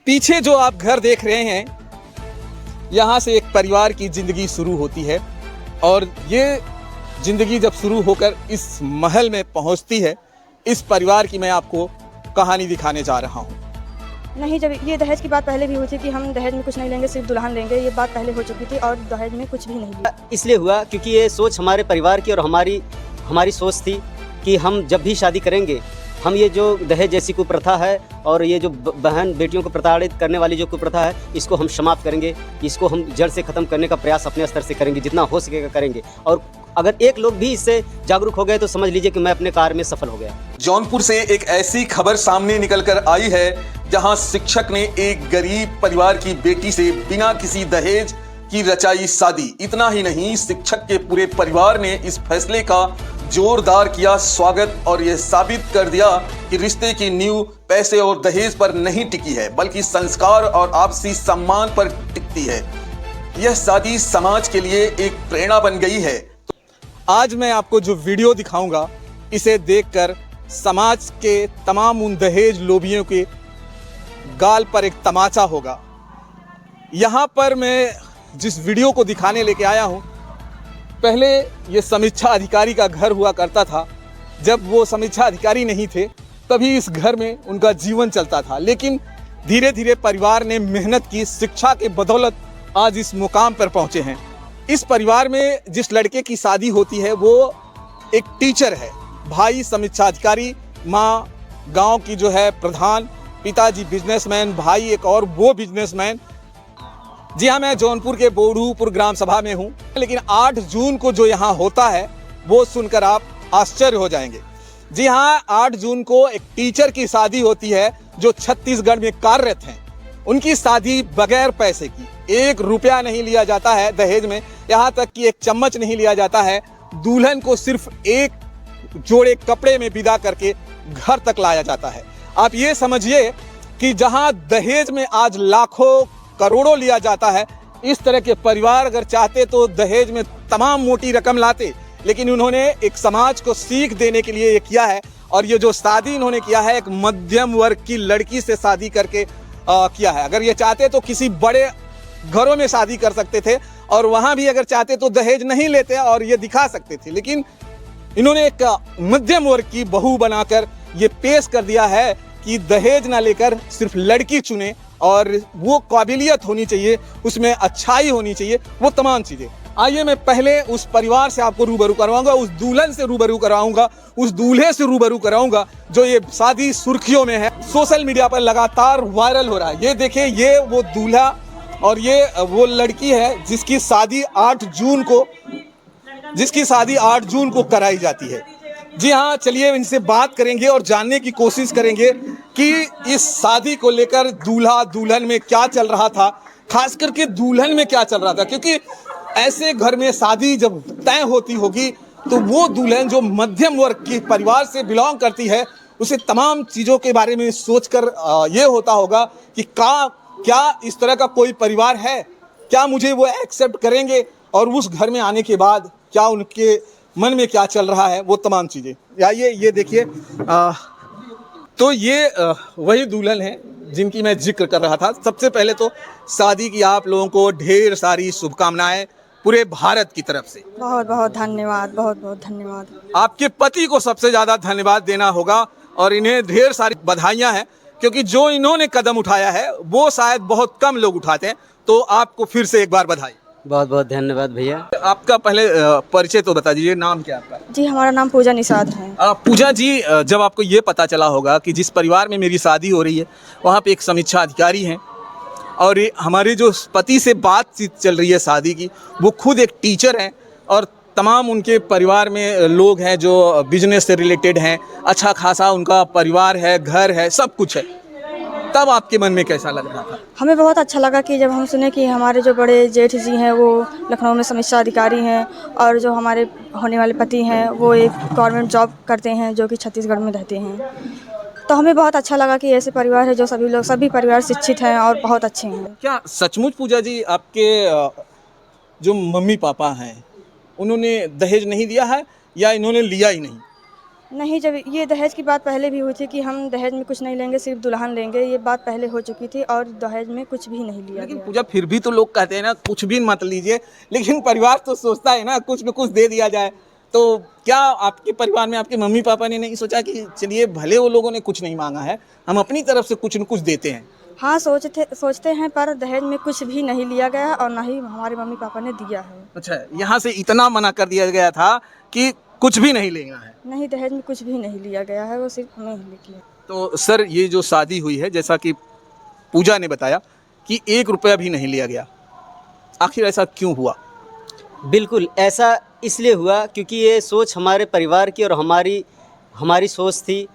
पीछे जो आप घर देख रहे हैं, यहाँ से एक परिवार की जिंदगी शुरू होती है और ये जिंदगी जब शुरू होकर इस महल में पहुँचती है, इस परिवार की मैं आपको कहानी दिखाने जा रहा हूँ। नहीं, जब ये दहेज की बात पहले भी हुई थी कि हम दहेज में कुछ नहीं लेंगे, सिर्फ दुल्हन लेंगे, ये बात पहले हो चुकी थी और दहेज में कुछ भी नहीं लिया। इसलिए हुआ क्योंकि ये सोच हमारे परिवार की और हमारी सोच थी कि हम जब भी शादी करेंगे, हम ये जो दहेज जैसी कुप्रथा है और ये जो बहन बेटियों को प्रताड़ित करने वाली जो कुप्रथा है, इसको हम समाप्त करेंगे। इसको हम जड़ से ख़त्म करने का प्रयास अपने स्तर से करेंगे, जितना हो सकेगा करेंगे। और अगर एक लोग भी इससे जागरूक हो गए तो समझ लीजिए कि मैं अपने कार्य में सफल हो गया। जौनपुर से एक ऐसी खबर सामने निकल कर आई है जहां शिक्षक ने एक गरीब परिवार की बेटी से बिना किसी दहेज की रचाई शादी। इतना ही नहीं, शिक्षक के पूरे परिवार ने इस फैसले का जोरदार किया स्वागत और यह साबित कर दिया कि रिश्ते की नींव पैसे और दहेज पर नहीं टिकी है, बल्कि संस्कार और आपसी सम्मान पर टिकती है। यह शादी समाज के लिए एक प्रेरणा बन गई है। आज मैं आपको जो वीडियो दिखाऊंगा, इसे देखकर समाज के तमाम उन दहेज लोभियों के गाल पर एक तमाचा होगा। यहाँ पर मैं जिस वीडियो को दिखाने लेके आया हूँ, पहले ये समीक्षा अधिकारी का घर हुआ करता था। जब वो समीक्षा अधिकारी नहीं थे, तभी इस घर में उनका जीवन चलता था। लेकिन धीरे धीरे परिवार ने मेहनत की, शिक्षा के बदौलत आज इस मुकाम पर पहुँचे हैं। इस परिवार में जिस लड़के की शादी होती है वो एक टीचर है, भाई समीक्षा अधिकारी, माँ गांव की जो है प्रधान, पिताजी बिजनेसमैन, भाई एक और वो बिजनेसमैन। जी हाँ, मैं जौनपुर के बोड़ूपुर ग्राम सभा में हूँ। लेकिन 8 जून को जो यहाँ होता है वो सुनकर आप आश्चर्य हो जाएंगे। जी हाँ, 8 जून को एक टीचर की शादी होती है जो छत्तीसगढ़ में कार्यरत हैं। उनकी शादी बगैर पैसे की, 1 रुपया नहीं लिया जाता है दहेज में, यहाँ तक कि 1 चम्मच नहीं लिया जाता है। दुल्हन को सिर्फ 1 जोड़े कपड़े में विदा करके घर तक लाया जाता है। आप ये समझिए कि जहाँ दहेज में आज लाखों करोड़ों लिया जाता है, इस तरह के परिवार अगर चाहते तो दहेज में तमाम मोटी रकम लाते। लेकिन उन्होंने एक समाज को सीख देने के लिए ये किया है। और ये जो शादी इन्होंने किया है, एक मध्यम वर्ग की लड़की से शादी करके किया है। अगर ये चाहते तो किसी बड़े घरों में शादी कर सकते थे और वहाँ भी अगर चाहते तो दहेज नहीं लेते और ये दिखा सकते थे। लेकिन इन्होंने एक मध्यम वर्ग की बहू बनाकर ये पेश कर दिया है कि दहेज ना लेकर सिर्फ लड़की चुने और वो काबिलियत होनी चाहिए, उसमें अच्छाई होनी चाहिए, वो तमाम चीज़ें। आइए मैं पहले उस परिवार से आपको रूबरू करवाऊंगा, उस दुल्हन से रूबरू कराऊंगा, उस दूल्हे से रूबरू कराऊंगा जो ये शादी सुर्खियों में है, सोशल मीडिया पर लगातार वायरल हो रहा है। ये देखिए, ये वो दूल्हा और ये वो लड़की है जिसकी शादी 8 जून को कराई जाती है। जी हाँ, चलिए इनसे बात करेंगे और जानने की कोशिश करेंगे कि इस शादी को लेकर दूल्हा दुल्हन में क्या चल रहा था, खास करके दुल्हन में क्या चल रहा था। क्योंकि ऐसे घर में शादी जब तय होती होगी तो वो दुल्हन जो मध्यम वर्ग के परिवार से बिलोंग करती है, उसे तमाम चीज़ों के बारे में सोचकर ये होता होगा कि क्या इस तरह का कोई परिवार है, क्या मुझे वो एक्सेप्ट करेंगे और उस घर में आने के बाद क्या उनके मन में क्या चल रहा है, वो तमाम चीज़ें। आइए ये देखिए, तो ये वही दुल्हन है जिनकी मैं जिक्र कर रहा था। सबसे पहले तो शादी की आप लोगों को ढेर सारी शुभकामनाएं पूरे भारत की तरफ से। बहुत बहुत धन्यवाद, बहुत बहुत धन्यवाद। आपके पति को सबसे ज़्यादा धन्यवाद देना होगा और इन्हें ढेर सारी बधाइयाँ हैं, क्योंकि जो इन्होंने कदम उठाया है वो शायद बहुत कम लोग उठाते हैं। तो आपको फिर से एक बार बधाई। बहुत बहुत धन्यवाद भैया। आपका पहले परिचय तो बता दीजिए, नाम क्या आपका? जी, हमारा नाम पूजा निषाद है। पूजा जी, जब आपको ये पता चला होगा कि जिस परिवार में मेरी शादी हो रही है वहाँ पे एक समीक्षा अधिकारी हैं और हमारे जो पति से बातचीत चल रही है शादी की, वो खुद एक टीचर हैं और तमाम उनके परिवार में लोग हैं जो बिजनेस से रिलेटेड हैं, अच्छा खासा उनका परिवार है, घर है, सब कुछ है। तब आपके मन में कैसा लग रहा था? हमें बहुत अच्छा लगा कि जब हम सुने कि हमारे जो बड़े जेठ जी हैं वो लखनऊ में समीक्षा अधिकारी हैं और जो हमारे होने वाले पति हैं वो एक गवर्नमेंट जॉब करते हैं जो कि छत्तीसगढ़ में रहते हैं। तो हमें बहुत अच्छा लगा कि ऐसे परिवार है जो सभी परिवार शिक्षित हैं और बहुत अच्छे हैं। क्या सचमुच पूजा जी आपके जो मम्मी पापा हैं उन्होंने दहेज नहीं दिया है या इन्होंने लिया ही नहीं? नहीं, जब ये दहेज की बात पहले भी हुई थी कि हम दहेज में कुछ नहीं लेंगे, सिर्फ दुल्हन लेंगे, ये बात पहले हो चुकी थी और दहेज में कुछ भी नहीं लिया लेकिन गया। पूजा फिर भी तो लोग कहते हैं ना कुछ भी मत लीजिए, लेकिन परिवार तो सोचता है ना कुछ न कुछ दे दिया जाए। तो क्या आपके परिवार में आपके मम्मी पापा ने नहीं सोचा कि चलिए भले वो लोगों ने कुछ नहीं मांगा है, हम अपनी तरफ से कुछ न कुछ देते हैं? हाँ, सोचते हैं, पर दहेज में कुछ भी नहीं लिया गया और ना ही हमारे मम्मी पापा ने दिया है। अच्छा, यहाँ से इतना मना कर दिया गया था कि कुछ भी नहीं लेना है। नहीं, दहेज में कुछ भी नहीं लिया गया है, वो सिर्फ हमें ही लेके। तो सर ये जो शादी हुई है जैसा कि पूजा ने बताया कि 1 रुपया भी नहीं लिया गया, आखिर ऐसा क्यों हुआ? बिल्कुल ऐसा इसलिए हुआ क्योंकि ये सोच हमारे परिवार की और हमारी हमारी सोच थी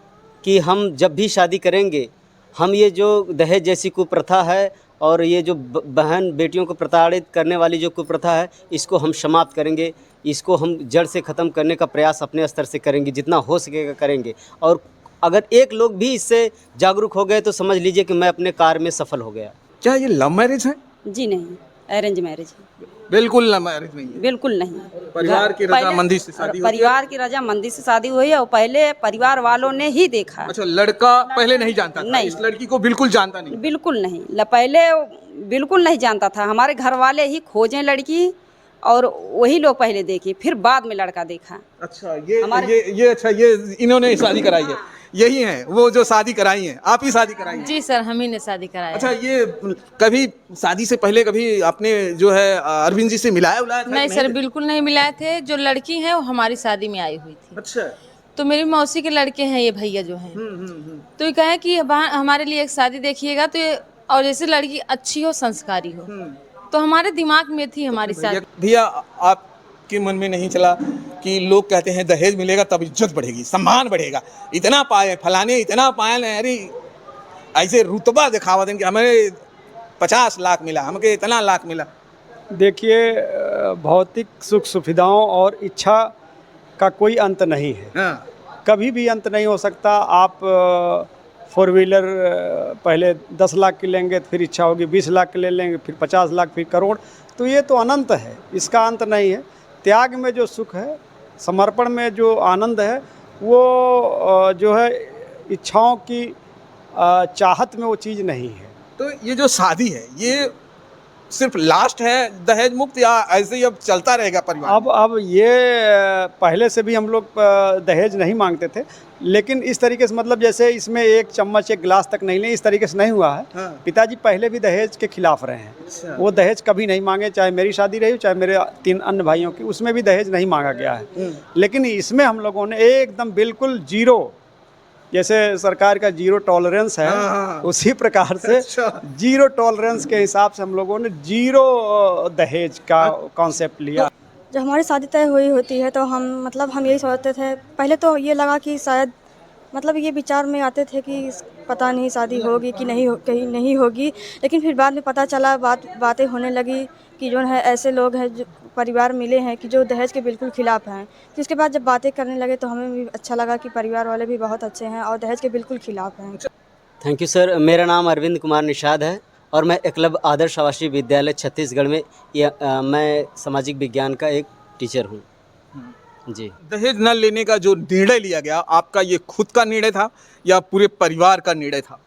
कि हम जब भी शादी करेंगे, हम ये जो दहेज जैसी कुप्रथा है और ये जो बहन बेटियों को प्रताड़ित करने वाली जो कुप्रथा है, इसको हम समाप्त करेंगे। इसको हम जड़ से ख़त्म करने का प्रयास अपने स्तर से करेंगे, जितना हो सकेगा करेंगे। और अगर एक लोग भी इससे जागरूक हो गए तो समझ लीजिए कि मैं अपने कार्य में सफल हो गया। क्या ये लव मैरिज है? जी नहीं, अरेंज मैरिज है। बिल्कुल लव मैरिज नहीं है। बिल्कुल नहीं। परिवार की रजामंदी से शादी हुई है? परिवार की रजामंदी से शादी हुई है और पहले परिवार वालों ने ही देखा। अच्छा, लड़का पहले नहीं जानता था? नहीं। इस लड़की को बिल्कुल जानता नहीं? बिल्कुल नहीं, पहले बिल्कुल नहीं जानता था। हमारे घर वाले ही खोजें लड़की और वही लोग पहले देखे, फिर बाद में लड़का देखा। अच्छा, ये इन्होंने शादी कराई है, यही है वो जो शादी कराई है, आप ही शादी कराई है? जी सर, हम ही ने शादी कराया। अच्छा, ये कभी शादी से पहले कभी आपने जो है अरविंद जी से मिलाया उलाया था? नहीं सर, बिल्कुल नहीं मिलाए थे। जो लड़की है वो हमारी शादी में आई हुई थी। अच्छा। तो मेरी मौसी के लड़के हैं ये भैया जो हैं। तो ये कहे कि हमारे लिए एक शादी देखिएगा, तो ये और जैसे लड़की अच्छी हो, संस्कारी हो, तो हमारे दिमाग में थी हमारी शादी। भैया आपके मन में नहीं चला कि लोग कहते हैं दहेज मिलेगा तब इज्जत बढ़ेगी, सम्मान बढ़ेगा, इतना पाए फलाने, इतना पाए, अरे ऐसे रुतबा दिखावा दें कि हमें 50 लाख मिला, हमें इतना लाख मिला? देखिए, भौतिक सुख सुविधाओं और इच्छा का कोई अंत नहीं है। हाँ। कभी भी अंत नहीं हो सकता। आप 4 व्हीलर पहले 10 लाख की लेंगे, फिर इच्छा होगी 20 लाख की ले लेंगे, फिर 50 लाख, फिर करोड़। तो ये तो अनंत है, इसका अंत नहीं है। त्याग में जो सुख है, समर्पण में जो आनंद है, वो जो है इच्छाओं की चाहत में वो चीज़ नहीं है। तो ये जो शादी है ये सिर्फ लास्ट है दहेज मुक्त, या ऐसे ही अब चलता रहेगा परिवार? अब ये पहले से भी हम लोग दहेज नहीं मांगते थे, लेकिन इस तरीके से, मतलब जैसे इसमें 1 चम्मच 1 गिलास तक नहीं लें, इस तरीके से नहीं हुआ है। हाँ। पिताजी पहले भी दहेज के खिलाफ रहे हैं। अच्छा। वो दहेज कभी नहीं मांगे, चाहे मेरी शादी रही, चाहे मेरे 3 अन्य भाइयों की, उसमें भी दहेज नहीं मांगा गया है। लेकिन इसमें हम लोगों ने एकदम बिल्कुल जीरो, जैसे सरकार का जीरो टॉलरेंस है, हाँ। उसी प्रकार से अच्छा। जीरो टॉलरेंस के हिसाब से हम लोगों ने जीरो दहेज का कॉन्सेप्ट लिया। जब हमारी शादी तय हुई होती है तो हम यही सोचते थे। पहले तो ये लगा कि शायद ये विचार में आते थे कि पता नहीं शादी होगी कि कहीं नहीं होगी, लेकिन फिर बाद में पता चला, बातें होने लगी कि जो है ऐसे लोग हैं, जो परिवार मिले हैं कि जो दहेज के बिल्कुल खिलाफ हैं। तो उसके बाद जब बातें करने लगे तो हमें भी अच्छा लगा कि परिवार वाले भी बहुत अच्छे हैं और दहेज के बिल्कुल खिलाफ हैं। Thank you sir. मेरा नाम अरविंद कुमार निषाद है और मैं एकलव्य आदर्श आवासीय विद्यालय छत्तीसगढ़ में मैं सामाजिक विज्ञान का एक टीचर हूँ। जी। दहेज न लेने का जो निर्णय लिया गया, आपका ये खुद का निर्णय था या पूरे परिवार का निर्णय था?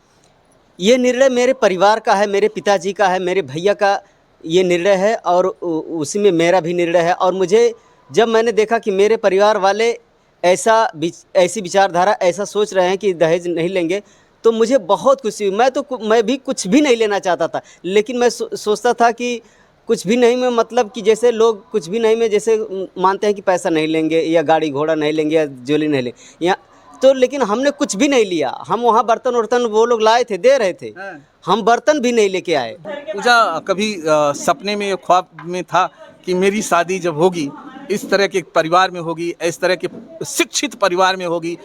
ये निर्णय मेरे परिवार का है, मेरे पिताजी का है, मेरे भैया का ये निर्णय है और उसी में मेरा भी निर्णय है। और मुझे जब मैंने देखा कि मेरे परिवार वाले ऐसी विचारधारा, ऐसा सोच रहे हैं कि दहेज नहीं लेंगे, तो मुझे बहुत खुशी हुई। मैं भी कुछ भी नहीं लेना चाहता था, लेकिन मैं सोचता था कि कुछ भी नहीं में मतलब कि जैसे लोग कुछ भी नहीं में जैसे मानते हैं कि पैसा नहीं लेंगे या गाड़ी घोड़ा नहीं लेंगे या ज्वेलरी नहीं लेंगे, या तो लेकिन हमने कुछ भी नहीं लिया। हम वहाँ बर्तन वर्तन वो लोग लाए थे, दे रहे थे, हम बर्तन भी नहीं लेके आए। पूजा, कभी सपने में, ख्वाब में था कि मेरी शादी जब होगी इस तरह के परिवार में होगी, इस तरह के शिक्षित परिवार में होगी,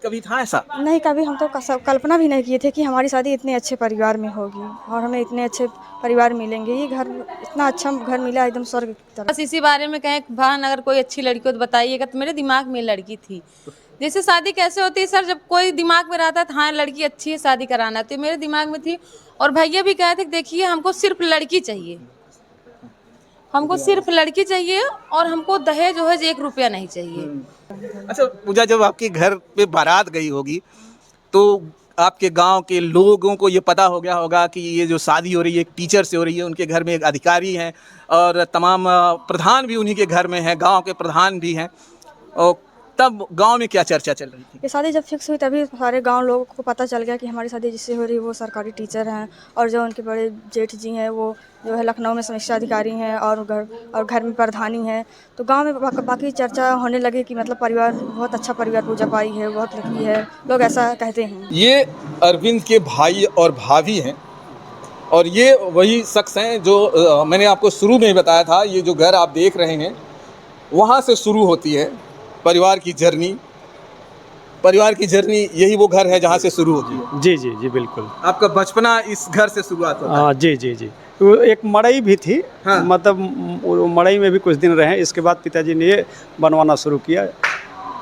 कभी था ऐसा? नहीं, कभी हम तो कल्पना भी नहीं किए थे कि हमारी शादी इतने अच्छे परिवार में होगी और हमें इतने अच्छे परिवार मिलेंगे। ये घर, इतना अच्छा घर मिला, एकदम स्वर्ग की तरह। बस इसी बारे में कहें, बहन अगर कोई अच्छी लड़की हो तो बताइएगा। तो मेरे दिमाग में लड़की थी। जैसे शादी कैसे होती है सर, जब कोई दिमाग में रहता था हाँ लड़की अच्छी है शादी कराना, तो मेरे दिमाग में थी। और भैया भी कहे थे देखिए हमको सिर्फ लड़की चाहिए, हमको सिर्फ लड़की चाहिए और हमको दहेज 1 रुपया नहीं चाहिए। अच्छा पूजा, जब आपके घर पे बारात गई होगी तो आपके गांव के लोगों को ये पता हो गया होगा कि ये जो शादी हो रही है एक टीचर से हो रही है, उनके घर में एक अधिकारी हैं और तमाम प्रधान भी उन्हीं के घर में हैं, गांव के प्रधान भी हैं। और तब गांव में क्या चर्चा चल रही थी? ये शादी जब फिक्स हुई तभी सारे गांव लोगों को पता चल गया कि हमारी शादी जिससे हो रही है वो सरकारी टीचर हैं, और जो उनके बड़े जेठ जी हैं वो जो है लखनऊ में समीक्षा अधिकारी हैं और घर में प्रधानी हैं। तो गांव में बाकी चर्चा होने लगी कि मतलब परिवार बहुत अच्छा परिवार पूजा पाई है, बहुत लकी है, लोग ऐसा कहते हैं। ये अरविंद के भाई और भाभी हैं और ये वही शख्स हैं जो मैंने आपको शुरू में ही बताया था। ये जो घर आप देख रहे हैं वहाँ से शुरू होती है परिवार की जर्नी। परिवार की जर्नी यही वो घर है जहाँ से शुरू होती है। जी जी जी बिल्कुल। आपका बचपना इस घर से शुरुआत होता है? हाँ जी जी जी। तो एक मड़ई भी थी। हाँ। मतलब वो मड़ई में भी कुछ दिन रहे, इसके बाद पिताजी ने ये बनवाना शुरू किया।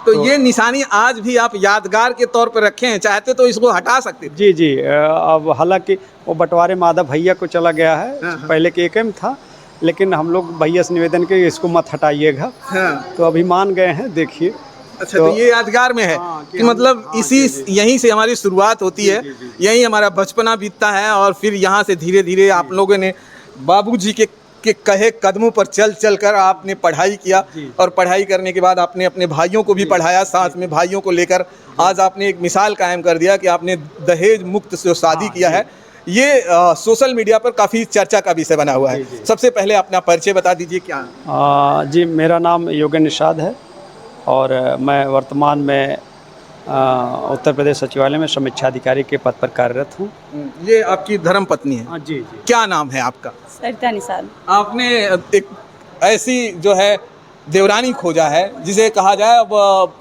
तो ये निशानी आज भी आप यादगार के तौर पर रखे हैं, चाहते तो इसको हटा सकते थे। जी जी। अब हालांकि वो बंटवारे माधव भैया को चला गया है। हाँ, हाँ। पहले के एक में था, लेकिन हम लोग भैया से निवेदन के इसको मत हटाइएगा। हाँ। तो अभी मान गए हैं, देखिए। अच्छा, तो ये यादगार में है कि मतलब इसी यहीं से हमारी शुरुआत होती है, यहीं हमारा बचपना बीतता है और फिर यहाँ से धीरे धीरे आप लोगों ने बाबूजी के कहे कदमों पर चल चल कर आपने पढ़ाई किया और पढ़ाई करने के बाद आपने अपने भाइयों को भी पढ़ाया, साथ में भाइयों को लेकर आज आपने एक मिसाल कायम कर दिया कि आपने दहेज मुक्त से शादी किया है। ये सोशल मीडिया पर काफ़ी चर्चा का विषय बना हुआ है। सबसे पहले अपना परिचय बता दीजिए क्या? जी, मेरा नाम योगेंद्र निषाद है और मैं वर्तमान में उत्तर प्रदेश सचिवालय में समीक्षा अधिकारी के पद पर कार्यरत हूँ। ये आपकी धर्म पत्नी है? हाँ जी जी। क्या नाम है आपका? सरिता निषाद। आपने एक ऐसी जो है देवरानी खोजा है जिसे कहा जाए अब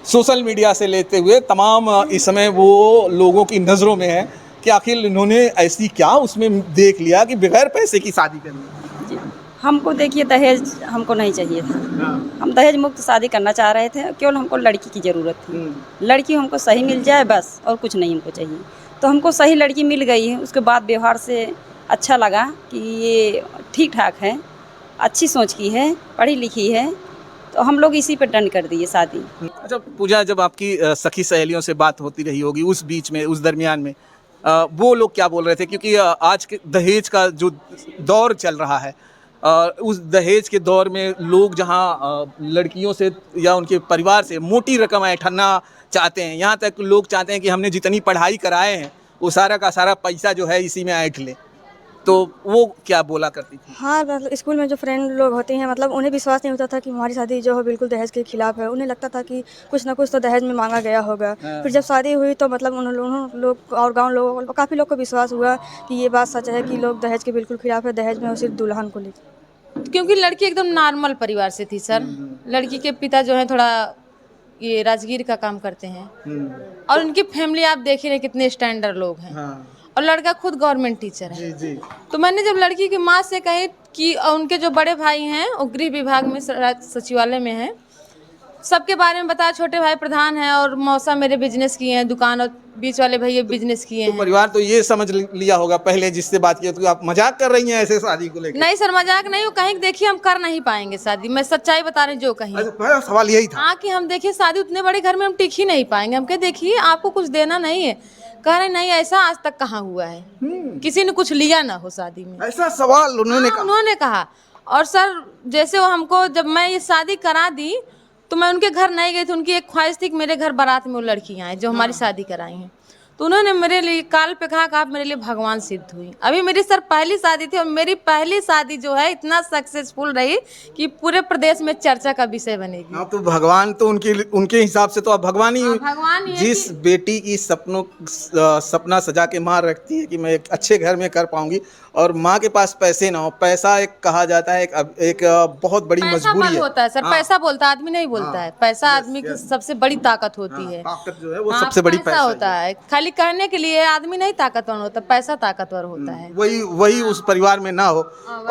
सोशल मीडिया से लेते हुए तमाम इस समय वो लोगों की नज़रों में है कि आखिर इन्होंने ऐसी क्या उसमें देख लिया कि बगैर पैसे की शादी करनी। हमको देखिए दहेज हमको नहीं चाहिए था। हम दहेज मुक्त शादी करना चाह रहे थे, केवल हमको लड़की की ज़रूरत थी। लड़की हमको सही मिल जाए बस, और कुछ नहीं हमको चाहिए। तो हमको सही लड़की मिल गई है। उसके बाद व्यवहार से अच्छा लगा कि ये ठीक ठाक है, अच्छी सोच की है, पढ़ी लिखी है, तो हम लोग इसी पर डन कर दिए शादी। अच्छा पूजा, जब आपकी सखी सहेलियों से बात होती रही होगी उस बीच में, उस दरमियान में वो लोग क्या बोल रहे थे? क्योंकि आज के दहेज का जो दौर चल रहा है, उस दहेज के दौर में लोग जहां लड़कियों से या उनके परिवार से मोटी रकम ऐंठना चाहते हैं, यहाँ तक लोग चाहते हैं कि हमने जितनी पढ़ाई कराए हैं वो सारा का सारा पैसा जो है इसी में ऐंठ ले। तो वो क्या बोला करती थी? हाँ, मतलब स्कूल में जो फ्रेंड लोग होते हैं, मतलब उन्हें विश्वास नहीं होता था कि हमारी शादी जो है बिल्कुल दहेज के खिलाफ है। उन्हें लगता था कि कुछ ना कुछ तो दहेज में मांगा गया होगा। फिर जब शादी हुई तो मतलब उन लोग और गांव लोगों काफ़ी लोग को विश्वास हुआ कि ये बात सच है कि लोग दहेज के बिल्कुल खिलाफ है, दहेज में सिर्फ दुल्हन को लेकर। क्योंकि लड़की एकदम नॉर्मल परिवार से थी सर। लड़की के पिता जो है थोड़ा ये राजगीर का काम करते हैं और उनकी फैमिली आप देख ही रहे कितने स्टैंडर्ड लोग हैं। और लड़का खुद गवर्नमेंट टीचर है। जी। तो मैंने जब लड़की की माँ से कही कि उनके जो बड़े भाई हैं वो गृह विभाग में सचिवालय में हैं, सबके बारे में बताया। छोटे भाई प्रधान हैं और मौसा मेरे बिजनेस किए हैं, दुकान, और बीच वाले भैया बिजनेस किए हैं। परिवार तो ये समझ लिया होगा पहले जिससे बात की तो आप मजाक कर रही हैं ऐसे शादी को लेकर? नहीं सर, मजाक नहीं। वो कहीं देखिए हम कर नहीं पाएंगे शादी, मैं सच्चाई बता रही जो कहीं। पहला सवाल यही था। हाँ, कि हम देखिए शादी उतने बड़े घर में हम टिक ही नहीं पाएंगे। हम कहे देखिए आपको कुछ देना नहीं है। कह रहे नहीं, ऐसा आज तक कहाँ हुआ है, किसी ने कुछ लिया ना हो शादी में। ऐसा सवाल उन्होंने कहा। और सर जैसे वो हमको, जब मैं ये शादी करा दी तो मैं उनके घर नहीं गई थी। उनकी एक ख्वाहिश थी कि मेरे घर बारात में वो लड़कियां आए जो हमारी शादी कराई हैं। तो उन्होंने मेरे लिए काल पे कहा कि आप मेरे लिए भगवान सिद्ध हुई। अभी मेरी सर पहली शादी थी और मेरी पहली शादी जो है इतना सक्सेसफुल रही कि पूरे प्रदेश में चर्चा का विषय बनेगी। हाँ, तो भगवान तो उनके हिसाब से तो आप भगवान ही हुई। भगवान ही जिस बेटी की सपना सजा के माँ रखती है कि मैं एक अच्छे घर में कर पाऊंगी और माँ के पास पैसे ना हो। पैसा एक कहा जाता है एक बहुत बड़ी मजबूरी है। होता है सर। पैसा बोलता आदमी नहीं बोलता है। पैसा आदमी की सबसे बड़ी ताकत होती है। ताकत जो है वो सबसे बड़ी पैसा होता है। खाली कहने के लिए आदमी नहीं ताकतवर होता, पैसा ताकतवर होता है। वही उस परिवार में ना हो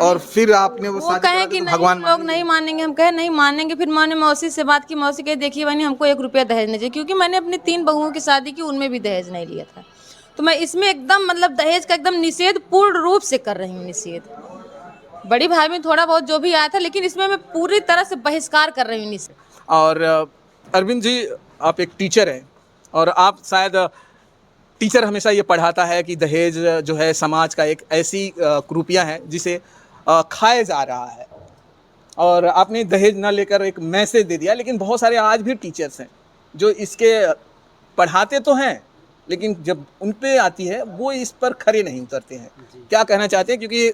और फिर आपने वो कहे कि भगवान लोग नहीं मानेंगे। हम कहे नहीं मानेंगे। फिर मैंने मौसी से बात की। मौसी कहे देखिए बहनी हमको 1 रुपया दहेज नहीं चाहिए, क्योंकि मैंने अपनी 3 बहुओं की शादी की, उनमें भी दहेज नहीं लिया था। तो मैं इसमें एकदम मतलब दहेज का एकदम निषेध पूर्ण रूप से कर रही हूँ। निषेध बड़ी भाई में थोड़ा बहुत जो भी आया था, लेकिन इसमें मैं पूरी तरह से बहिष्कार कर रही हूँ निषेध। और अरविंद जी, आप एक टीचर हैं और आप शायद टीचर हमेशा ये पढ़ाता है कि दहेज जो है समाज का एक ऐसी कुरूपियाँ है जिसे खाया जा रहा है, और आपने दहेज न लेकर एक मैसेज दे दिया। लेकिन बहुत सारे आज भी टीचर्स हैं जो इसके पढ़ाते तो हैं, लेकिन जब उन पे आती है वो इस पर खरे नहीं उतरते हैं। क्या कहना चाहते हैं, क्योंकि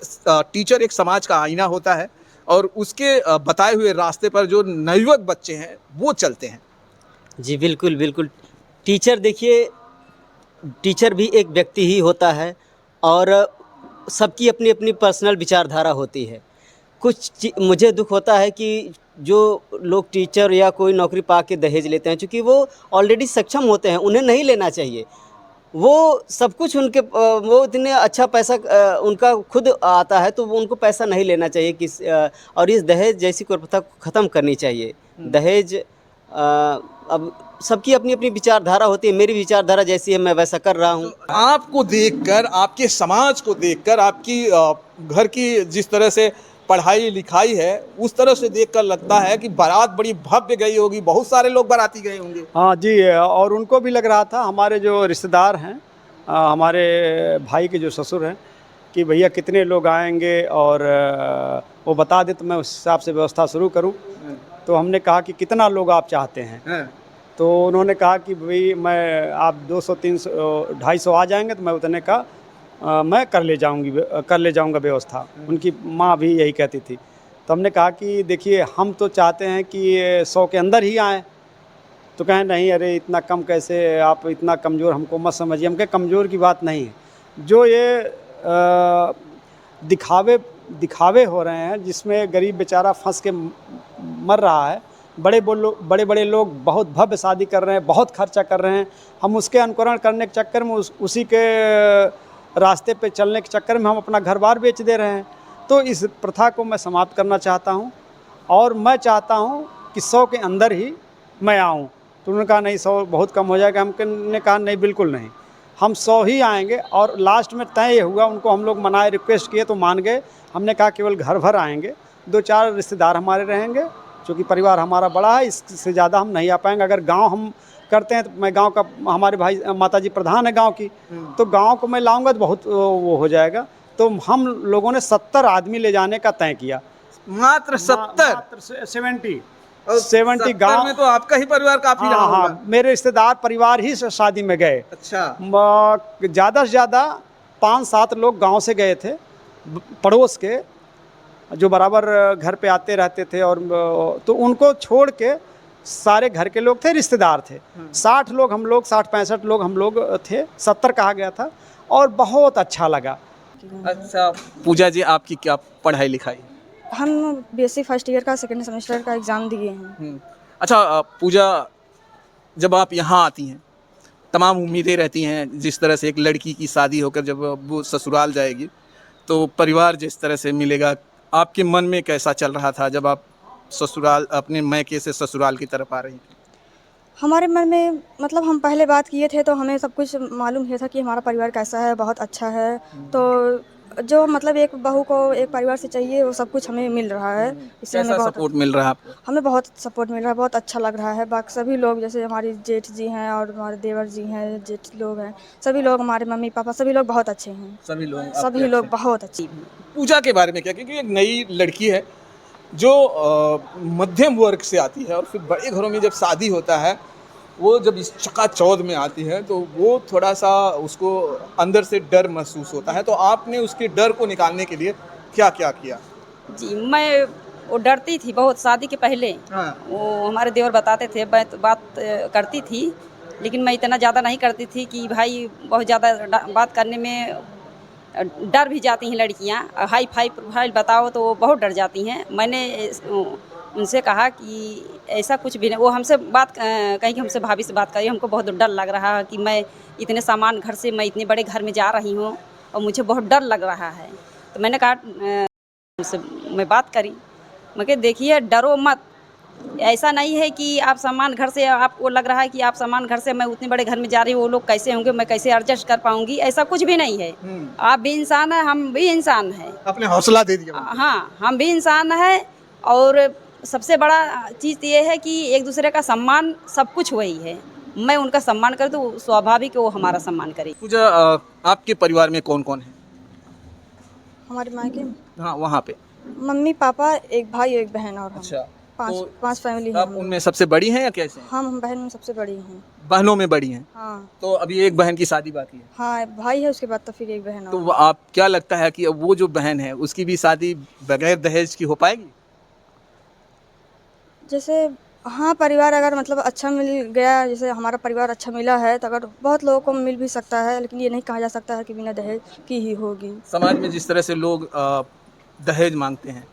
टीचर एक समाज का आईना होता है और उसके बताए हुए रास्ते पर जो नवयुवक बच्चे हैं वो चलते हैं। जी बिल्कुल बिल्कुल। टीचर देखिए, टीचर भी एक व्यक्ति ही होता है और सबकी अपनी अपनी पर्सनल विचारधारा होती है। मुझे दुख होता है कि जो लोग टीचर या कोई नौकरी पा के दहेज लेते हैं, क्योंकि वो ऑलरेडी सक्षम होते हैं, उन्हें नहीं लेना चाहिए। वो सब कुछ उनके वो इतने अच्छा पैसा उनका खुद आता है, तो वो उनको पैसा नहीं लेना चाहिए और इस दहेज जैसी कुप्रथा को ख़त्म करनी चाहिए। दहेज अब सबकी अपनी अपनी विचारधारा होती है। मेरी विचारधारा जैसी है मैं वैसा कर रहा हूँ। तो आपको देखकर, आपके समाज को देखकर, आपकी घर की जिस तरह से पढ़ाई लिखाई है उस तरह से देखकर लगता है कि बारात बड़ी भव्य गई होगी, बहुत सारे लोग बाराती गए होंगे। हाँ जी, और उनको भी लग रहा था, हमारे जो रिश्तेदार हैं, हमारे भाई के जो ससुर हैं, कि भैया कितने लोग आएंगे और वो बता दे तो मैं उस हिसाब से व्यवस्था शुरू करूं। तो हमने कहा कि कितना लोग आप चाहते हैं? तो उन्होंने कहा कि भाई मैं आप 200 300 250 आ जाएंगे तो मैं उतने का मैं कर ले जाऊंगा व्यवस्था। उनकी माँ भी यही कहती थी। तो हमने कहा कि देखिए हम तो चाहते हैं कि 100 के अंदर ही आएँ। तो कहें नहीं, अरे इतना कम कैसे, आप इतना कमज़ोर हमको मत समझिए। हम कहे कमज़ोर की बात नहीं है, जो ये दिखावे हो रहे हैं जिसमें गरीब बेचारा फंस के मर रहा है। बड़े लोग बहुत भव्य शादी कर रहे हैं, बहुत खर्चा कर रहे हैं। हम उसके अनुकरण करने के चक्कर में उसी के रास्ते पे चलने के चक्कर में हम अपना घर बार बेच दे रहे हैं। तो इस प्रथा को मैं समाप्त करना चाहता हूं और मैं चाहता हूं कि 100 के अंदर ही मैं आऊं। तो उन्होंने कहा नहीं 100 बहुत कम हो जाएगा। हमने कहा नहीं, बिल्कुल नहीं, हम 100 ही आएंगे। और लास्ट में तय ये हुआ, उनको हम लोग मनाए, रिक्वेस्ट किए तो मान गए। हमने कहा केवल घर भर आएंगे, 2-4 रिश्तेदार हमारे रहेंगे, क्योंकि परिवार हमारा बड़ा है, इससे ज़्यादा हम नहीं आ पाएंगे। अगर गांव हम करते हैं तो मैं गांव का, हमारे भाई माताजी प्रधान है गांव की, तो गांव को मैं लाऊंगा तो बहुत वो हो जाएगा। तो हम लोगों ने 70 आदमी ले जाने का तय किया। मात्र 70? 70 गांव में तो आपका ही परिवार काफी रहा होगा। हाँ, मेरे रिश्तेदार परिवार ही शादी में गए। अच्छा। ज़्यादा से ज़्यादा 5-7 लोग गांव से गए थे, पड़ोस के, जो बराबर घर पे आते रहते थे। और तो उनको छोड़ के सारे घर के लोग थे, रिश्तेदार थे। 60 लोग हम लोग, 60-65 लोग हम लोग थे। 70 कहा गया था और बहुत अच्छा लगा। अच्छा पूजा जी, आपकी क्या पढ़ाई लिखाई? हम BSc फर्स्ट ईयर का 2nd सेमेस्टर का एग्ज़ाम दिए हैं। अच्छा पूजा, जब आप यहाँ आती हैं तमाम उम्मीदें रहती हैं, जिस तरह से एक लड़की की शादी होकर जब वो ससुराल जाएगी तो परिवार जिस तरह से मिलेगा, आपके मन में कैसा चल रहा था जब आप ससुराल, अपने मैके से ससुराल की तरफ आ रही थी? हमारे मन में, मतलब हम पहले बात किए थे तो हमें सब कुछ मालूम ही था कि हमारा परिवार कैसा है, बहुत अच्छा है। तो जो मतलब एक बहू को एक परिवार से चाहिए वो सब कुछ हमें मिल रहा है। इससे हमें बहुत सपोर्ट मिल रहा है आपको? हमें बहुत सपोर्ट मिल रहा है, बहुत अच्छा लग रहा है। बाकी सभी लोग, जैसे हमारी जेठ जी हैं और हमारे देवर जी हैं, जेठ लोग हैं, सभी लोग, हमारे मम्मी पापा, सभी लोग बहुत अच्छे हैं। सभी लोग बहुत अच्छे हैं। पूजा के बारे में क्या, क्योंकि एक नई लड़की है जो मध्यम वर्ग से आती है और फिर बड़े घरों में जब शादी होता है, वो जब इस चकाचौंध में आती है तो वो थोड़ा सा उसको अंदर से डर महसूस होता है। तो आपने उसके डर को निकालने के लिए क्या क्या किया? जी, मैं वो डरती थी बहुत शादी के पहले। वो हमारे देवर बताते थे, बात करती थी, लेकिन मैं इतना ज़्यादा नहीं करती थी कि भाई बहुत ज़्यादा बात करने में डर भी जाती हैं लड़कियां। हाई फाई प्रोफाइल बताओ तो वो बहुत डर जाती हैं। मैंने उनसे कहा कि ऐसा कुछ भी नहीं। वो हमसे बात कहीं कि हमसे भाभी से बात करी, हमको बहुत डर लग रहा है कि मैं इतने सामान घर से, मैं इतने बड़े घर में जा रही हूँ और मुझे बहुत डर लग रहा है। तो मैंने कहा उनसे, मैं बात करी, मैं कहा देखिए डरो मत, ऐसा नहीं है कि आप सामान घर से, आपको लग रहा है कि आप सामान घर से, मैं उतने बड़े घर में जा रही हूँ, वो लोग कैसे होंगे, मैं कैसे एडजस्ट कर पाऊंगी, ऐसा कुछ भी नहीं है। आप भी इंसान है, हम भी इंसान हैं। अपने हौसला दे दिया। हाँ, हम भी इंसान है और सबसे बड़ा चीज़ ये है कि एक दूसरे का सम्मान, सब कुछ वही है। मैं उनका सम्मान करूँ तो स्वाभाविक है वो हमारा सम्मान करे। पूजा, आपके परिवार में कौन कौन है? हमारे मायके में हाँ, वहाँ पे। मम्मी पापा, एक भाई एक बहन और हम। अच्छा, पांच तो पांच फैमिली हैं आप हम लोग। उनमें सबसे बड़ी हैं या कैसे हैं? हम बहन में सबसे बड़ी हैं। बहनों में बड़ी हैं। हाँ तो अभी एक बहन की शादी बाकी है। हाँ, भाई है, उसके बाद तो फिर एक बहन तो और। आप क्या लगता है कि अब वो जो बहन है उसकी भी शादी बगैर दहेज की हो पाएगी? जैसे हाँ, परिवार अगर मतलब अच्छा मिल गया, जैसे हमारा परिवार अच्छा मिला है, तो अगर बहुत लोगों को मिल भी सकता है, लेकिन ये नहीं कहा जा सकता है कि बिना दहेज की ही होगी। समाज में जिस तरह से लोग दहेज मांगते हैं,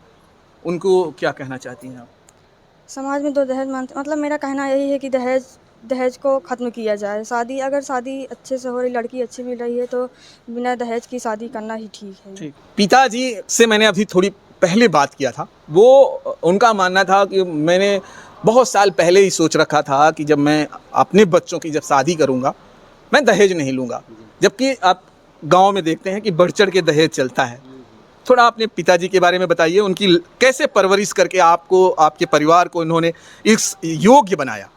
उनको क्या कहना चाहती हैं आप? समाज में दो दहेज मांगते, मतलब मेरा कहना यही है कि दहेज दहेज को ख़त्म किया जाए। शादी अगर शादी अच्छे से हो रही, लड़की अच्छी मिल रही है, तो बिना दहेज की शादी करना ही ठीक है। ठीक। पिताजी से मैंने अभी थोड़ी पहले बात किया था। वो उनका मानना था कि मैंने बहुत साल पहले ही सोच रखा था कि जब मैं अपने बच्चों की जब शादी करूंगा, मैं दहेज नहीं लूंगा। जबकि आप गांव में देखते हैं कि बढ़ चढ़ के दहेज चलता है। थोड़ा अपने पिताजी के बारे में बताइए, उनकी कैसे परवरिश करके आपको, आपके परिवार को इन्होंने इस योग्य बनाया?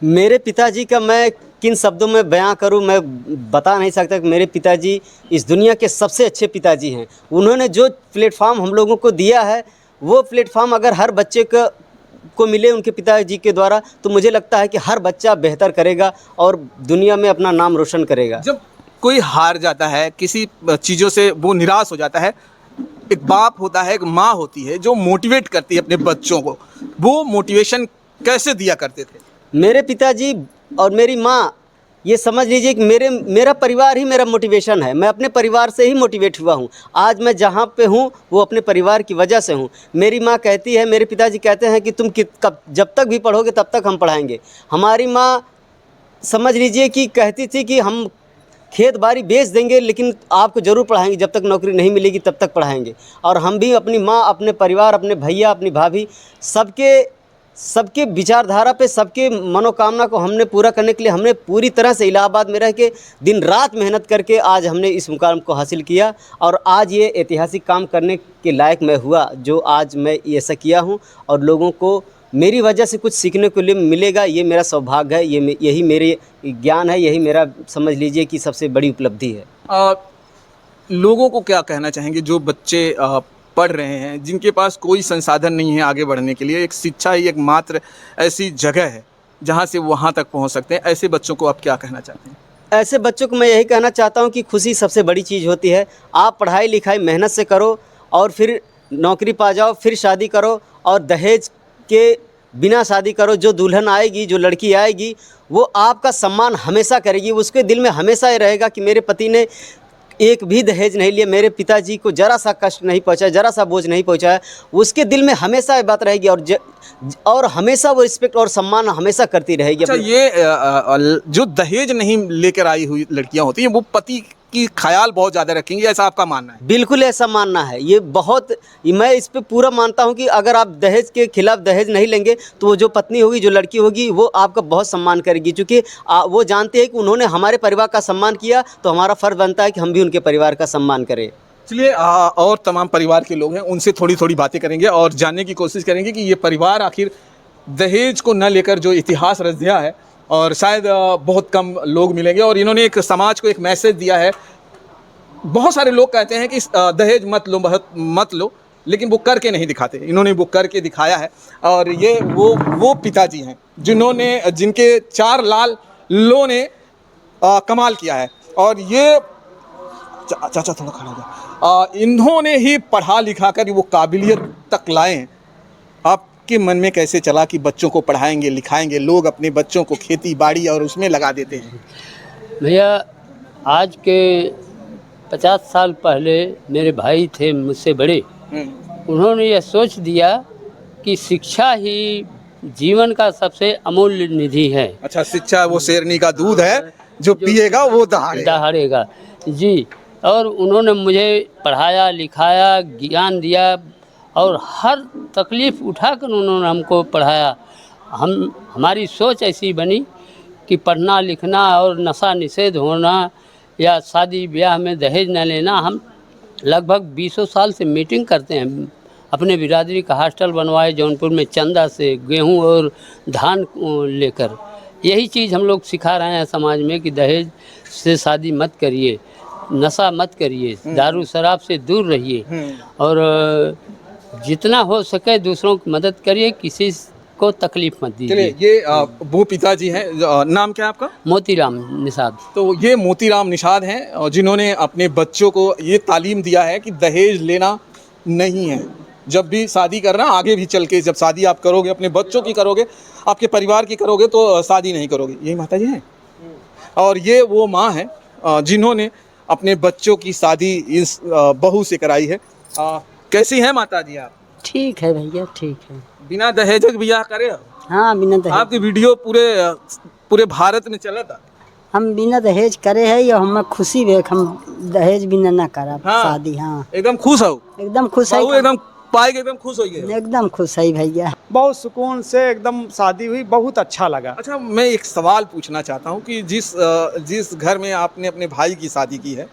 मेरे पिताजी का मैं किन शब्दों में बयां करूं, मैं बता नहीं सकता कि मेरे पिताजी इस दुनिया के सबसे अच्छे पिताजी हैं। उन्होंने जो प्लेटफॉर्म हम लोगों को दिया है, वो प्लेटफॉर्म अगर हर बच्चे को मिले उनके पिताजी के द्वारा, तो मुझे लगता है कि हर बच्चा बेहतर करेगा और दुनिया में अपना नाम रोशन करेगा। जब कोई हार जाता है, किसी चीज़ों से वो निराश हो जाता है, एक बाप होता है, एक माँ होती है जो मोटिवेट करती है अपने बच्चों को। वो मोटिवेशन कैसे दिया करते थे? मेरे पिताजी और मेरी माँ, ये समझ लीजिए कि मेरा परिवार ही मेरा मोटिवेशन है। मैं अपने परिवार से ही मोटिवेट हुआ हूँ। आज मैं जहाँ पे हूँ वो अपने परिवार की वजह से हूँ। मेरी माँ कहती है, मेरे पिताजी कहते हैं कि तुम जब तक भी पढ़ोगे तब तक हम पढ़ाएंगे। हमारी माँ समझ लीजिए कि कहती थी कि हम खेत बाड़ी बेच देंगे लेकिन आपको ज़रूर पढ़ाएंगे, जब तक नौकरी नहीं मिलेगी तब तक पढ़ाएंगे। और हम भी अपनी माँ, अपने परिवार, अपने भैया, अपनी भाभी, सबके विचारधारा पे, सबके मनोकामना को हमने पूरा करने के लिए हमने पूरी तरह से इलाहाबाद में रह के दिन रात मेहनत करके आज हमने इस मुकाम को हासिल किया। और आज ये ऐतिहासिक काम करने के लायक मैं हुआ जो आज मैं ऐसा किया हूँ। और लोगों को मेरी वजह से कुछ सीखने को लिए मिलेगा, ये मेरा सौभाग्य है, यही मेरे ज्ञान है, यही मेरा समझ लीजिए कि सबसे बड़ी उपलब्धि है। लोगों को क्या कहना चाहेंगे जो बच्चे पढ़ रहे हैं, जिनके पास कोई संसाधन नहीं है आगे बढ़ने के लिए? एक शिक्षा ही एकमात्र ऐसी जगह है जहां से वहां तक पहुंच सकते हैं। ऐसे बच्चों को आप क्या कहना चाहते हैं? ऐसे बच्चों को मैं यही कहना चाहता हूँ कि खुशी सबसे बड़ी चीज़ होती है। आप पढ़ाई लिखाई मेहनत से करो और फिर नौकरी पा जाओ, फिर शादी करो और दहेज के बिना शादी करो। जो दुल्हन आएगी, जो लड़की आएगी, वो आपका सम्मान हमेशा करेगी। उसके दिल में हमेशा ये रहेगा कि मेरे पति ने एक भी दहेज नहीं लिया, मेरे पिताजी को ज़रा सा कष्ट नहीं पहुंचाया, ज़रा सा बोझ नहीं पहुंचाया। उसके दिल में हमेशा ये बात रहेगी और हमेशा वो रिस्पेक्ट और सम्मान हमेशा करती रहेगी। अच्छा, ये जो दहेज नहीं लेकर आई हुई लड़कियां होती हैं, वो पति की ख्याल बहुत ज़्यादा रखेंगी, ऐसा आपका मानना है? बिल्कुल ऐसा मानना है। मैं इस पे पूरा मानता हूँ कि अगर आप दहेज के खिलाफ दहेज नहीं लेंगे तो वो जो पत्नी होगी, जो लड़की होगी, वो आपका बहुत सम्मान करेगी। क्योंकि वो जानते हैं कि उन्होंने हमारे परिवार का सम्मान किया, तो हमारा फ़र्ज़ बनता है कि हम भी उनके परिवार का सम्मान करें। चलिए, और तमाम परिवार के लोग हैं, उनसे थोड़ी थोड़ी बातें करेंगे और जानने की कोशिश करेंगे कि ये परिवार आखिर दहेज को न लेकर जो इतिहास रच दिया है, और शायद बहुत कम लोग मिलेंगे। और इन्होंने एक समाज को एक मैसेज दिया है। बहुत सारे लोग कहते हैं कि दहेज मत लो, लेकिन वो करके नहीं दिखाते। इन्होंने वो करके दिखाया है। और ये वो पिताजी हैं जिनके 4 लालों ने कमाल किया है। और ये चाचा थोड़ा खड़ा हो जाए, इन्होंने ही पढ़ा लिखा कर वो काबिलियत तक लाए हैं। आपके मन में कैसे चला कि बच्चों को पढ़ाएंगे लिखाएंगे? लोग अपने बच्चों को खेती बाड़ी और उसमें लगा देते हैं। भैया, आज के 50 साल पहले मेरे भाई थे मुझसे बड़े, उन्होंने यह सोच दिया कि शिक्षा ही जीवन का सबसे अमूल्य निधि है। अच्छा, शिक्षा वो शेरनी का दूध है, जो पिएगा वो दहाड़ेगा। जी, और उन्होंने मुझे पढ़ाया लिखाया, ज्ञान दिया और हर तकलीफ़ उठाकर उन्होंने हमको पढ़ाया। हमारी सोच ऐसी बनी कि पढ़ना लिखना और नशा निषेध होना या शादी ब्याह में दहेज न लेना। हम लगभग 20 साल से मीटिंग करते हैं अपने बिरादरी का हॉस्टल बनवाए जौनपुर में चंदा से, गेहूं और धान लेकर। यही चीज़ हम लोग सिखा रहे हैं समाज में कि दहेज से शादी मत करिए, नशा मत करिए, दारू शराब से दूर रहिए और जितना हो सके दूसरों की मदद करिए, किसी को तकलीफ मत चलिए, दीजिए। ये वो पिताजी हैं, नाम क्या है आपका? मोतीराम निषाद। तो ये मोतीराम निषाद हैं और जिन्होंने अपने बच्चों को ये तालीम दिया है कि दहेज लेना नहीं है। जब भी शादी करना, आगे भी चल के जब शादी आप करोगे, अपने बच्चों की करोगे, आपके परिवार की करोगे, तो शादी नहीं करोगे। यही माता जी हैं और ये वो माँ हैं जिन्होंने अपने बच्चों की शादी इस बहू से कराई है। कैसी हैं माता जी आप? ठीक है भैया, ठीक है। बिना दहेज के ब्याह करे? हाँ, बिना दहेज। आपकी वीडियो पूरे भारत में चला था। हम बिना दहेज करे है या हमें खुशी है, हम दहेज बिना ना करब हाँ। शादी। हाँ, एकदम खुश हो? एकदम खुश है, बहू एकदम पाए के एकदम खुश हो गए? एकदम खुश है भैया। बहुत सुकून से एकदम शादी हुई, बहुत अच्छा लगा। अच्छा, मैं एक सवाल पूछना चाहता हूँ कि जिस घर में आपने अपने भाई की शादी की है,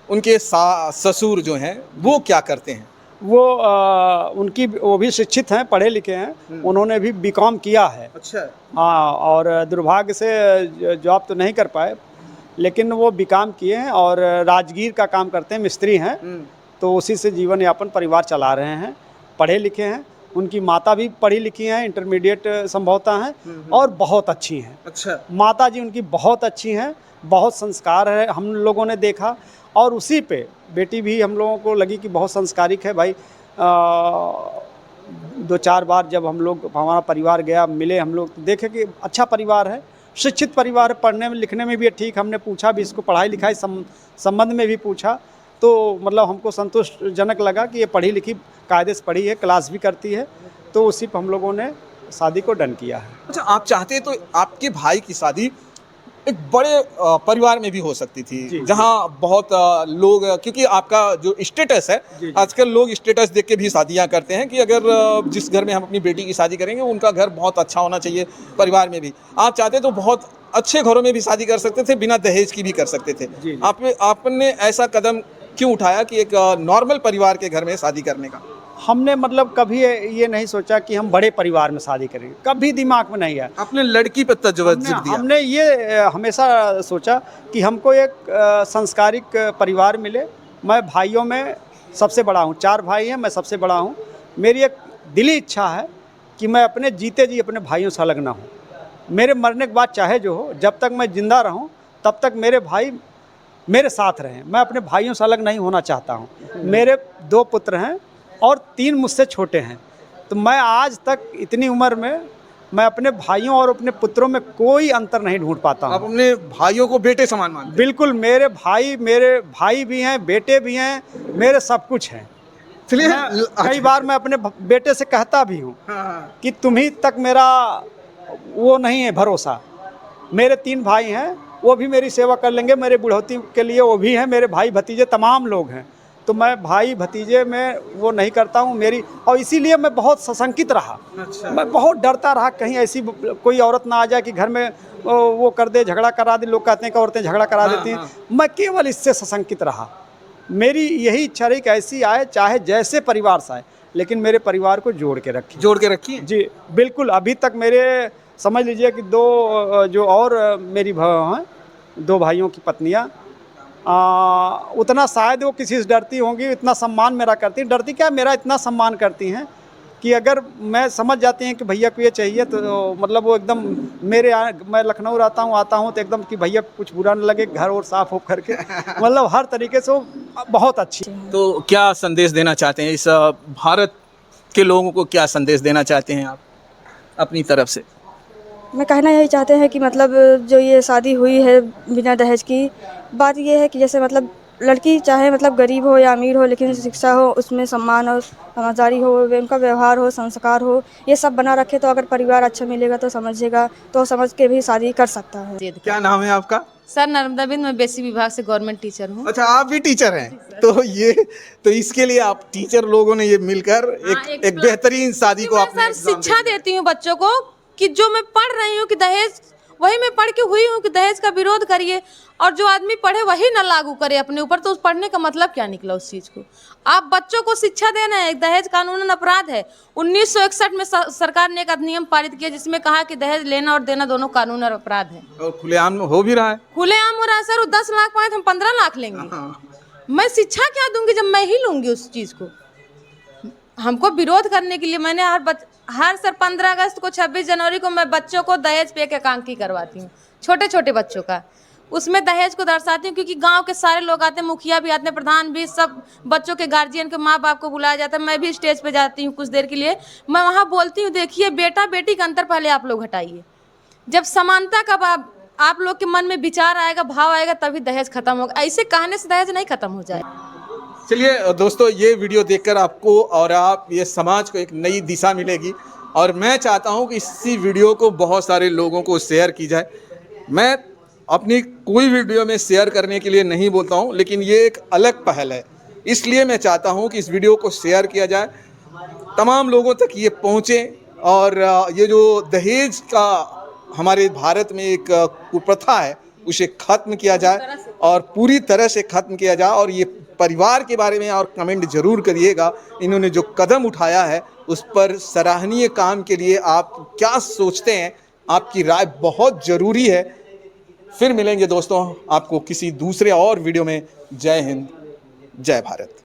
उनके ससुर जो हैं वो क्या करते हैं? वो भी शिक्षित हैं, पढ़े लिखे हैं, उन्होंने भी बीकॉम किया है। अच्छा। हाँ, और दुर्भाग्य से जॉब तो नहीं कर पाए, लेकिन वो बीकॉम किए हैं और राजगीर का काम करते हैं, मिस्त्री हैं। तो उसी से जीवन यापन परिवार चला रहे हैं, पढ़े लिखे हैं। उनकी माता भी पढ़ी लिखी हैं, इंटरमीडिएट संभवतः हैं और बहुत अच्छी हैं। अच्छा। माता माता जी उनकी बहुत अच्छी हैं, बहुत संस्कार है, हम लोगों ने देखा। और उसी पे बेटी भी हम लोगों को लगी कि बहुत संस्कारिक है भाई। 2-4 बार जब हम लोग, हमारा परिवार गया, मिले हम लोग, तो देखे कि अच्छा परिवार है, शिक्षित परिवार है, पढ़ने में लिखने में भी है ठीक। हमने पूछा भी, इसको पढ़ाई लिखाई संबंध में भी पूछा, तो मतलब हमको संतोषजनक लगा कि ये पढ़ी लिखी, कायदे से पढ़ी है, क्लास भी करती है। तो उसी पर हम लोगों ने शादी को डन किया है। अच्छा, आप चाहते तो आपके भाई की शादी एक बड़े परिवार में भी हो सकती थी, जहां बहुत लोग, क्योंकि आपका जो स्टेटस है, आजकल लोग स्टेटस देख के भी शादियां करते हैं कि अगर जिस घर में हम अपनी बेटी की शादी करेंगे उनका घर बहुत अच्छा होना चाहिए, परिवार में भी। आप चाहते तो बहुत अच्छे घरों में भी शादी कर सकते थे, बिना दहेज की भी कर सकते थे। आपने ऐसा कदम क्यों उठाया कि एक नॉर्मल परिवार के घर में शादी करने का? हमने मतलब कभी ये नहीं सोचा कि हम बड़े परिवार में शादी करेंगे, कभी दिमाग में नहीं आया। आपने लड़की पर तवज्जो दिया? हमने ये हमेशा सोचा कि हमको एक संस्कारिक परिवार मिले। मैं भाइयों में सबसे बड़ा हूँ, 4 भाई हैं, मैं सबसे बड़ा हूँ। मेरी एक दिली इच्छा है कि मैं अपने जीते जी अपने भाइयों से अलग ना हूँ। मेरे मरने के बाद चाहे जो हो, जब तक मैं जिंदा रहूँ तब तक मेरे भाई मेरे साथ रहें। मैं अपने भाइयों से अलग नहीं होना चाहता हूँ। मेरे 2 पुत्र हैं और 3 मुझसे छोटे हैं। तो मैं आज तक इतनी उम्र में मैं अपने भाइयों और अपने पुत्रों में कोई अंतर नहीं ढूंढ पाता हूँ। आप अपने भाइयों को बेटे समान मानते हैं? बिल्कुल, मेरे भाई भी हैं, बेटे भी हैं, मेरे सब कुछ हैं। चलिए, कई बार मैं अपने बेटे से कहता भी हूँ कि तुम्ही तक मेरा वो नहीं है भरोसा। मेरे 3 भाई हैं, वो भी मेरी सेवा कर लेंगे, मेरे बुढ़ौती के लिए वो भी हैं, मेरे भाई भतीजे तमाम लोग हैं। तो मैं भाई भतीजे में वो नहीं करता हूँ मेरी, और इसीलिए मैं बहुत सशंकित रहा। अच्छा। मैं बहुत डरता रहा कहीं ऐसी कोई औरत ना आ जाए कि घर में वो कर दे, झगड़ा करा दे। लोग कहते हैं कि औरतें झगड़ा करा देती हैं। मैं केवल इससे सशंकित रहा। मेरी यही इच्छा रही कि ऐसी आए, चाहे जैसे परिवार से आए, लेकिन मेरे परिवार को जोड़ के रखी। जोड़ के रखी? जी बिल्कुल। अभी तक मेरे समझ लीजिए कि 2 जो और मेरी हैं, 2 भाइयों की पत्नियाँ, उतना शायद वो किसी से डरती होंगी, इतना सम्मान मेरा करती। डरती क्या, मेरा इतना सम्मान करती हैं कि अगर मैं समझ जाती हैं कि भैया को ये चाहिए, तो मतलब वो एकदम मैं लखनऊ रहता हूँ, आता हूँ तो एकदम कि भैया कुछ बुरा न लगे, घर और साफ हो करके मतलब हर तरीके से वो बहुत अच्छी। तो क्या संदेश देना चाहते हैं इस भारत के लोगों को, क्या संदेश देना चाहते हैं आप अपनी तरफ से? मैं कहना यही चाहते हैं कि मतलब जो ये शादी हुई है बिना दहेज की, बात ये है कि जैसे मतलब लड़की चाहे मतलब गरीब हो या अमीर हो, लेकिन शिक्षा हो, उसमें सम्मान हो, समझदारी हो, उनका व्यवहार हो, संस्कार हो, ये सब बना रखे तो अगर परिवार अच्छा मिलेगा तो समझेगा, तो समझ के भी शादी कर सकता है। क्या नाम है आपका? सर नर्मदा बिंद, मैं बेसिक विभाग से गवर्नमेंट टीचर हूँ। अच्छा, आप भी टीचर हैं? तो इसके लिए आप टीचर लोगों ने ये मिलकर एक बेहतरीन शादी को आपने सर शिक्षा देती हूँ बच्चों को कि जो मैं पढ़ रही हूँ कि दहेज वही मैं पढ़ के हुई हूँ कि दहेज का विरोध करिए, और जो आदमी पढ़े वही ना लागू करे अपने ऊपर, तो उस पढ़ने का मतलब क्या निकला उस चीज़ को। आप बच्चों को शिक्षा देना है, दहेज कानूनन अपराध है। 1961 में सरकार ने एक अधिनियम पारित किया जिसमें कहा कि दहेज लेना और देना दोनों कानून और अपराध है, और खुलेआम हो भी रहा है। खुलेआम हो रहा है सर। वो 10 लाख पाए तो हम 15 लाख लेंगे। मैं शिक्षा क्या दूंगी जब मैं ही लूंगी उस चीज़ को। हमको विरोध करने के लिए मैंने हर सर 15 अगस्त को 26 जनवरी को मैं बच्चों को दहेज पे एक एकांकी करवाती हूँ, छोटे छोटे बच्चों का। उसमें दहेज को दर्शाती हूँ क्योंकि गांव के सारे लोग आते हैं, मुखिया भी आते हैं, प्रधान भी, सब बच्चों के गार्जियन के माँ बाप को बुलाया जाता है। मैं भी स्टेज पे जाती हूँ कुछ देर के लिए, मैं वहाँ बोलती हूँ देखिए बेटा बेटी का अंतर पहले आप लोग हटाइए। जब समानता का आप लोग के मन में विचार आएगा, भाव आएगा, तभी दहेज खत्म होगा। ऐसे कहने से दहेज नहीं खत्म हो जाए। चलिए दोस्तों, ये वीडियो देखकर आपको और ये समाज को एक नई दिशा मिलेगी, और मैं चाहता हूँ कि इसी वीडियो को बहुत सारे लोगों को शेयर की जाए। मैं अपनी कोई वीडियो में शेयर करने के लिए नहीं बोलता हूँ, लेकिन ये एक अलग पहल है, इसलिए मैं चाहता हूँ कि इस वीडियो को शेयर किया जाए, तमाम लोगों तक ये पहुँचे, और ये जो दहेज का हमारे भारत में एक कुप्रथा है उसे खत्म किया जाए, और पूरी तरह से खत्म किया जाए। और ये परिवार के बारे में और कमेंट जरूर करिएगा, इन्होंने जो कदम उठाया है उस पर सराहनीय काम के लिए आप क्या सोचते हैं, आपकी राय बहुत ज़रूरी है। फिर मिलेंगे दोस्तों आपको किसी दूसरे और वीडियो में। जय हिंद, जय भारत।